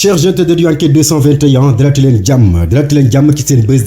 Chers jeunes de Enquête 221 dalati leen jàmm ci seen buzz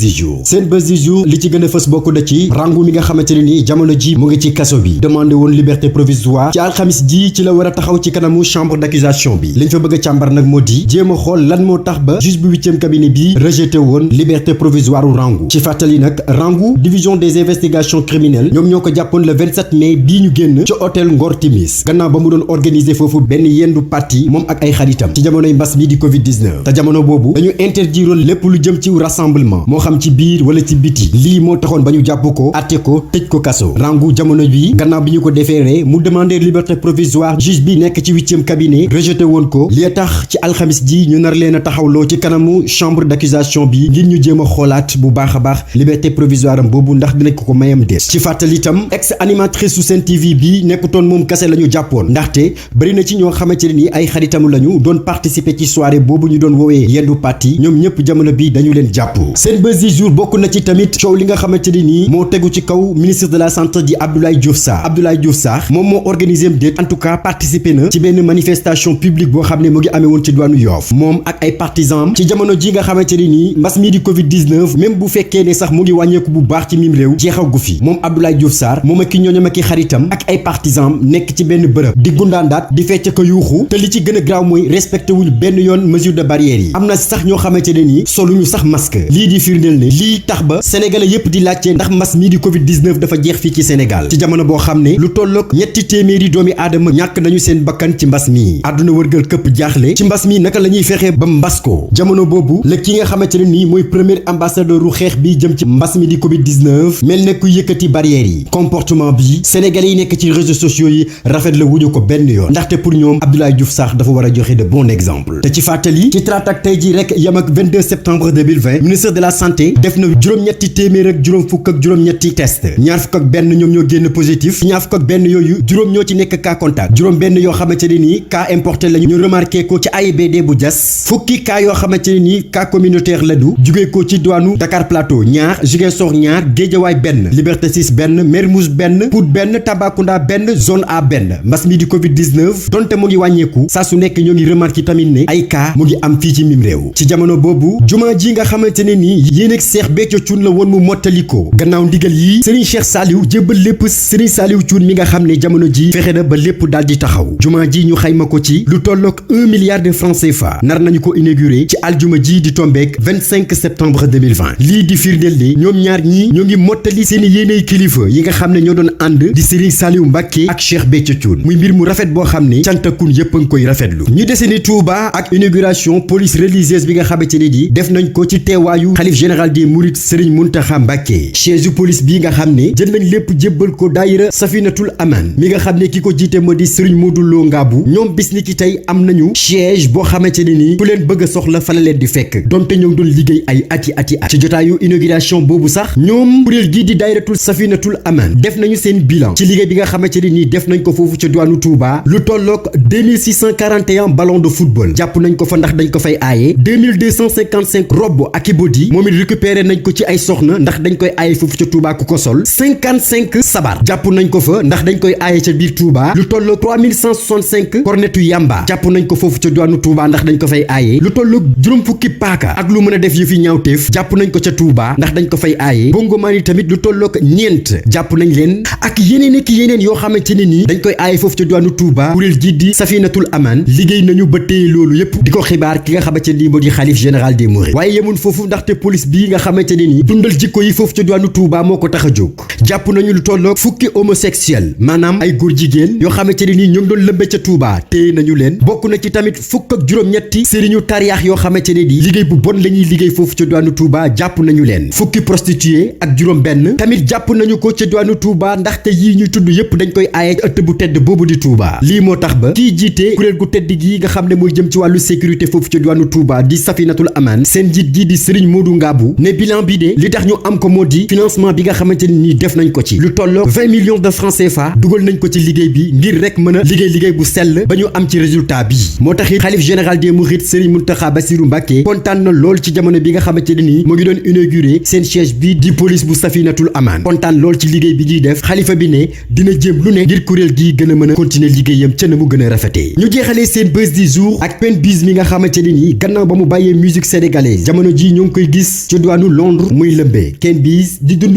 du jour li ci gën a fës bokk na ci Rangou mi nga xamante ne ni jamono ji mu ngi ci kaso bi demandé woon liberté provisoire ci alxamis ji ci la war a taxaw ci kanamu chambre d'accusation bi liñ fa bëgg a càmbar nag moo di jéem a xool lan moo tax ba juge bu 8e cabinet bi rejeté woon liberté provisoire u Rangou ci fàttali nag Rangou division des investigations criminelles ñoom ñoo ko jàppoon le 27 mai bii ñu génn ci hôtel Ngor Timis gannaaw ba mu doon organiser foofu benn yendu parti moom ak ay xaritam ci jamonoy mbas mi di Covid-19 te jamono boobu dañu interdiroon lépp lu jëm ci rassemblement moo xam ci biir wala ci biti lii moo taxoon ba ñu jàpp ko àtte ko tëj ko kaso Rangou jamono bi gannaaw bi ñu ko déféré mu demander liberté provisoire juge bi nekk ci 8e cabinet rejeté woon ko li tax ci alxamis ji ñu nar leen a taxawloo ci kanamu chambre d'accusation bi ngir ñu jéem a xoolaat bu baax a baax liberté provisoire am boobu ndax dinañ ko mayam des ci fàttali itam ex animatrice su Sen TV bi nekkutoon moom kase la ñu jàppoon ndaxte bëri na ci ñoo xamante ne ni ay xaritamu lañu doon participer ci soirée boobu ñu doon woowee yendu parti ñoom ñëpp jamono bi dañu leen jàpp seen buzz du jour bokk na ci tamit coow li nga xamante ne nii moo tegu ci kaw ministre de la santé di Abdoulaye Diouf Sarr moom moo organisé déet en tout cas participé na ci benn manifestation publique boo xam ne mu ngi amee woon ci diwaanu Yoff moom ak ay partisans ci jamono ji nga xamante ne nii mbas mii di Covid-19 même bu fekkee ne sax mu ngi wàññeeku bu baax ci mim réew jeexagu fi moom Abdoulaye Diouf Sarr moom ak ki ñooñam ak i xaritam ak ay partisans nekk ci benn bërëb di gundaandaat di fecc ko yuuxu te li ci gën a graaw mooy respecté wuñu benn yoon mesure de barrière yi am na sax ñoo xamante ne nii soluñu sax masque lii di firndeel ne lii tax ba sénégalais yépp di laajte ndax mbas mii di Covid-19 dafa jeex fii ci Sénégal ci jamono boo xam ne lu tolloog ñetti téeméeri doomi aadama ñàkk nañu seen bakkan ci mbas mii àdduna wërgal këpp jaaxle ci mbas mii naka la ñuy fexee ba mbas ko jamono boobu la ki nga xamante ne nii mooy premier ambassadeur u xeex bi jëm ci mbas mi di Covid-19 mel ne ku yëkkati barrières yi comportement bi sénégalais yi nekk ci réseaux sociaux yi rafet la wuñu ko benn yoon ndaxte pour ñoom Abdoulaye Diouf Sarr dafa war a joxe de bon exemple te ci fàttali ci tratak tey ji rek yam ak 22 septembre 2020 ministre de la santé def na juróom-ñetti téeméer ak juróom fukk ak juróom-ñetti test ñaar fukk ak benn ñoom ñoo génn positif ñaar fukk ak benn yooyu juróom ñoo ci nekk cas contact juróom benn yoo xamante ne nii cas importé lañu ñu remarqué ko ci AIBD bu Diass fukki cas yoo xamante ne nii cas communautaire la du jugee ko ci diwaanu Dakar Plateau ñaar Ziguinchor ñaar Guédiawaye benn Liberté 6 benn Mermoz benn Pout benn Tambacounda benn zone A benn mbas mi di Covid-19 donte mu ngi wàññeeku saa su nekk ñoo ngi remarqué tamit ne ay cas mu ngi am fii ci mim réew ci jamono boobu jumaa ji nga xamante ne nii yéen ak Cheikh Béthio Thioune la woon mu mottali ko gannaaw ndigal yi Serigne Cheikh Saliou jébbal lépp Serigne Saliou Thioune mi nga xam ne jamono ji fexe na ba lépp daal di taxaw jumaa ji ñu xayma ko ci lu tolloog 1 milliard de francs CFA nar nañu ko inauguré ci aljuma ji di tombeek 25 septembre 2020 lii di firndeel ne ñoom ñaar ñii ñoo ngi mottali seeni yéeney kilifa yi nga xam ne ñoo doon ànd di Serigne Saliou Mbacké ak Cheikh Béthio Thioune muy mbir mu rafet boo xam ne cantakun yépp a ngi koy rafetlu ñu dese ni Touba ak inauguration police religieuse bi nga xamante ne di def nañ ko ci teewaayu xalif général des Mourides Serigne Mountakha Mbacké siège police bi nga xam ne jël nañ lépp jébbal ko daayira Safinatul Aman mi nga xam ne ki ko jiite moo di Serigne Modou Lo Ngabou ñoom bis ni ki tey am nañu siège boo xamante ne nii ku leen bëgg a soxla fa la leen di fekk donte ñoo doon liggéey ay ati ci jotaayu inauguration boobu sax ñoom kuréel gii di daayiratul Safinatul Aman def nañu seen bilan ci liggéey bi nga xamante ne nii def nañ ko foofu ca diwaanu Touba lu tolloog 2641 ballons de football jàpp nañ ko fa ndax dañ ko fay aaye 2255 robe ak i body moom it récupéré nañ ko ci ay soxna ndax dañ koy aaye foofu ca Touba ku ko sol 55 sabar jàpp nañ ko fa ndax dañ koy aaye ca biir Touba lu tolloog 3165 cornetu yamba jàpp nañ ko foofu ca diwaanu Touba ndax dañ ko fay aaye lu tolloog juróom fukki paaka ak lu mën a def yëfi ñaawteef jàpp nañ ko ca Touba ndax dañ ko fay aaye bongomaan yi tamit lu tolloog ñeent jàpp nañ leen ak yeneen ak yeneen yoo xamante ne nii dañ koy aaye foofu ca diwaanu Touba kuréel gi di Safinatul Aman liggéey nañu ba téye loolu yépp di ko xibaar ki nga xamante ni moo di xalif général des Mourides waaye yemun foofu ndaxte police bii nga xamante ne ni dundal jikko yi foofu ca diwaanu Touba moo ko tax a jóg jàpp nañu lu tolloog fukki homosexuel maanaam ay góor jigéen yoo xamante ne ni ñoo ngi doon lëmbe ca Touba téye nañu leen bokk na ci tamit fukk ak juróom-ñetti sëriñu tariyaax yoo xamante ne ni liggéey bu bon la ñuy liggéey foofu ca diwaanu Touba jàpp nañu leen fukki prostituée ak juróom benn tamit jàpp nañu ko ca diwaanu Touba ndaxte yii ñuy tudd yépp dañ koy aaye ëtt bu tedd boobu di Touba lii moo tax ba kii jiite kuréel gu tedd gi nga xam ne mooy jëm ci wàllu sécurité foofu ci diwaanu Touba di Safinatul Aman seen njiit gi di Serigne Modou Ngabou ne bilan bi de li tax ñu am ko moo di financement bi nga xamante ni def nañ ko ci lu tolloo 20 millions de francs CFA dugal nañ ko ci liggéey bi ngir rek mën a liggéey bu sell ba ñu am ci résultat bi moo tax it xalif général des Mourides Serigne Mountakha Bassirou Mbacké kontaan na lool ci jamono bi nga xamante ne nii mu ngi doon inauguré seen siège bi di police bu Safinatul Aman kontaan lool ci liggéey bi ñuy def xalifa bi ne dina jéem lu ne ngir kuréel gi gën a mën a continuer liggéeyam ca na mu gën a rafetee ñu jeexalee seen buzz du jour ak Pen Biz mi nga xamante ne nii gannaaw ba mu bàyyee musique sénégalaise jamono ji ñoo ngi koy gis ci diwaanu Londres muy lëmbee Pen Biz di dund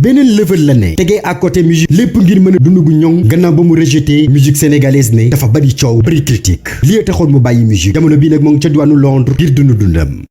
beneen level la ne tegee à côté musique lépp ngir mën a dund gu ñoŋ gannaaw ba mu rejeté musique sénégalaise ne dafa bari coow bari critique lii taxoon mu bàyyi musique jamono bii nag moo ngi ca diwaanu Londres ngir dundam